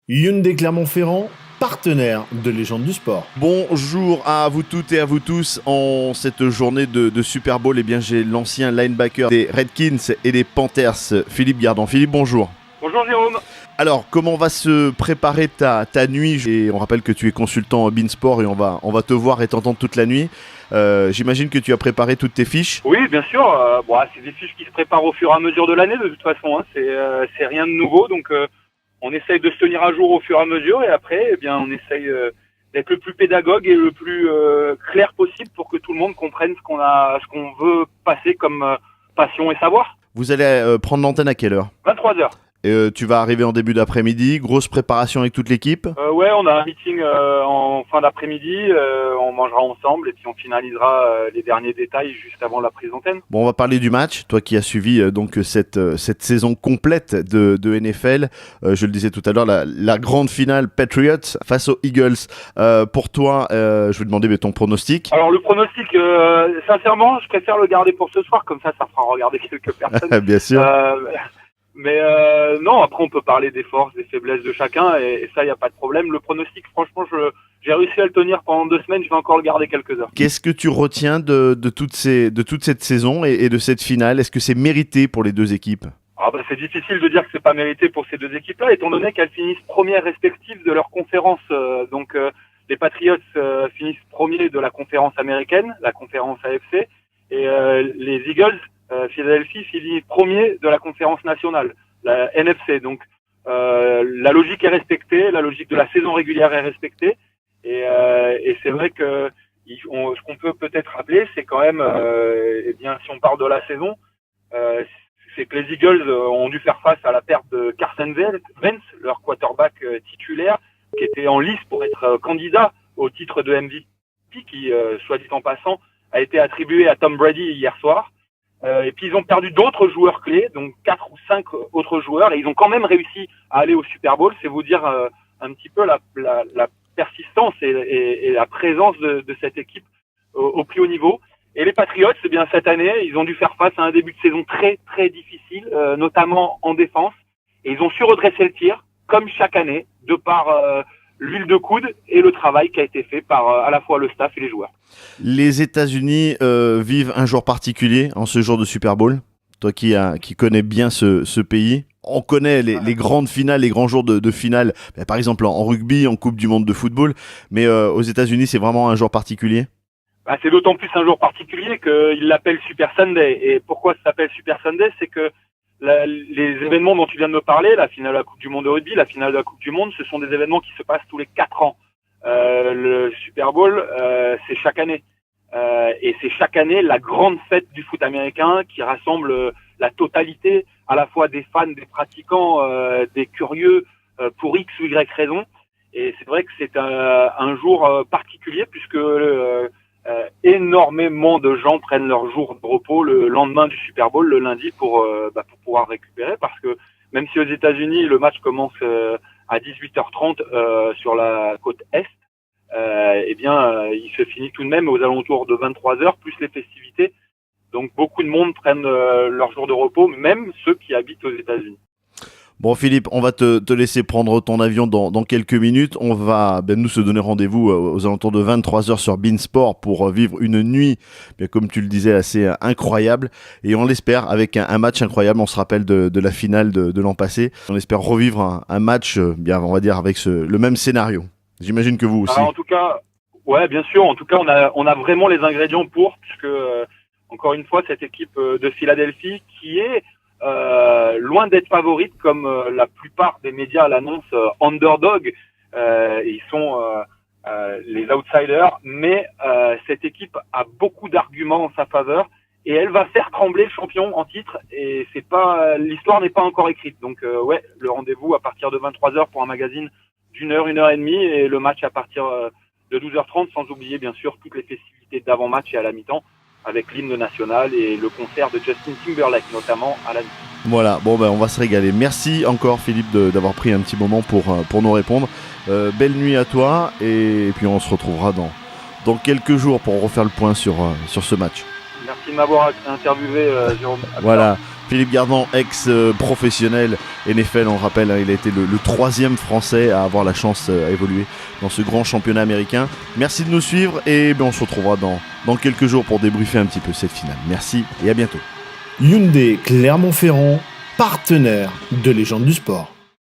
Hyundai Clermont-Ferrand, partenaire de Légende du Sport. Bonjour à vous toutes et à vous tous. En cette journée de Super Bowl, j'ai l'ancien linebacker des Redskins et des Panthers, Philippe Gardant. Philippe, bonjour. Bonjour Jérôme. Alors, comment va se préparer ta nuit? Et on rappelle que tu es consultant Beansport et on va te voir et t'entendre toute la nuit. J'imagine que tu as préparé toutes tes fiches. Oui, bien sûr. C'est des fiches qui se préparent au fur et à mesure de l'année de toute façon. C'est rien de nouveau, donc on essaye de se tenir à jour au fur et à mesure et après, on essaye d'être le plus pédagogue et le plus clair possible pour que tout le monde comprenne ce qu'on veut passer comme passion et savoir. Vous allez prendre l'antenne à quelle heure? 23h. Tu vas arriver en début d'après-midi, grosse préparation avec toute l'équipe? Ouais, on a un meeting en fin d'après-midi, on mangera ensemble et puis on finalisera les derniers détails juste avant la prise d'antenne. Bon, on va parler du match. Toi qui as suivi cette saison complète de NFL, je le disais tout à l'heure, la grande finale Patriots face aux Eagles. Pour toi, je vais demander ton pronostic. Alors le pronostic, sincèrement, je préfère le garder pour ce soir, comme ça fera regarder quelques personnes. Bien sûr. Mais non, après on peut parler des forces, des faiblesses de chacun et ça, il n'y a pas de problème. Le pronostic, franchement, j'ai réussi à le tenir pendant 2 semaines, je vais encore le garder quelques heures. Qu'est-ce que tu retiens de toute cette saison et de cette finale? Est-ce que c'est mérité pour les deux équipes? C'est difficile de dire que c'est pas mérité pour ces deux équipes-là, étant donné qu'elles finissent premières respectives de leur conférence. Les Patriots finissent premiers de la conférence américaine, la conférence AFC, et les Eagles, Philadelphie, finit premier de la conférence nationale, la NFC. Donc la logique est respectée, la logique de la saison régulière est respectée, et c'est vrai que ce qu'on peut peut-être rappeler, c'est quand même, si on parle de la saison, c'est que les Eagles ont dû faire face à la perte de Carson Wentz, leur quarterback titulaire, qui était en lice pour être candidat au titre de MVP, qui, soit dit en passant, a été attribué à Tom Brady hier soir. Et puis ils ont perdu d'autres joueurs clés, donc 4 ou 5 autres joueurs, et ils ont quand même réussi à aller au Super Bowl. C'est vous dire un petit peu la persistance et la présence de cette équipe au plus haut niveau. Et les Patriots, cette année, ils ont dû faire face à un début de saison très très difficile, notamment en défense, et ils ont su redresser le tir, comme chaque année, de par l'huile de coude et le travail qui a été fait par à la fois le staff et les joueurs. Les États-Unis vivent un jour particulier en ce jour de Super Bowl. Toi qui connais bien ce pays, on connaît les grandes finales, les grands jours de finale, par exemple en rugby, en Coupe du Monde de football, mais aux États-Unis, c'est vraiment un jour particulier. C'est d'autant plus un jour particulier qu'ils l'appellent Super Sunday. Et pourquoi ça s'appelle Super Sunday? C'est que les événements dont tu viens de me parler, la finale de la Coupe du Monde de rugby, la finale de la Coupe du Monde, ce sont des événements qui se passent tous les 4 ans. Le Super Bowl, c'est chaque année. Et c'est chaque année la grande fête du foot américain qui rassemble la totalité à la fois des fans, des pratiquants, des curieux pour X ou Y raison. Et c'est vrai que c'est un jour particulier puisque énormément de gens prennent leur jour de repos le lendemain du Super Bowl, le lundi, pour pouvoir récupérer, parce que même si aux États-Unis le match commence à 18h30 sur la côte est, il se finit tout de même aux alentours de 23h, plus les festivités. Donc beaucoup de monde prennent leur jour de repos, même ceux qui habitent aux États-Unis. Bon Philippe, on va te laisser prendre ton avion dans quelques minutes. On va nous se donner rendez-vous aux alentours de 23h sur Beansport pour vivre une nuit, comme tu le disais, assez incroyable. Et on l'espère avec un match incroyable. On se rappelle de la finale de l'an passé. On espère revivre un match, on va dire, avec le même scénario. J'imagine que vous aussi. En tout cas, ouais, bien sûr. En tout cas, on a vraiment les ingrédients puisque encore une fois, cette équipe de Philadelphie qui est loin d'être favorite comme la plupart des médias l'annoncent underdog. Ils sont les outsiders, mais cette équipe a beaucoup d'arguments en sa faveur et elle va faire trembler le champion en titre. Et l'histoire n'est pas encore écrite. Donc le rendez-vous à partir de 23h pour un magazine d'1 heure, 1 heure et demie, et le match à partir de 12h30, sans oublier bien sûr toutes les festivités d'avant-match et à la mi-temps, avec l'hymne national et le concert de Justin Timberlake notamment à la mi-temps. Voilà, on va se régaler. Merci encore Philippe d'avoir pris un petit moment pour nous répondre. Belle nuit à toi et puis on se retrouvera dans quelques jours pour refaire le point sur ce match. Merci de m'avoir interviewé, Jérôme. Voilà, Philippe Gardan, ex-professionnel NFL, on le rappelle, il a été le 3e Français à avoir la chance à évoluer dans ce grand championnat américain. Merci de nous suivre et on se retrouvera dans quelques jours pour débriefer un petit peu cette finale. Merci et à bientôt. Hyundai Clermont-Ferrand, partenaire de Légende du Sport.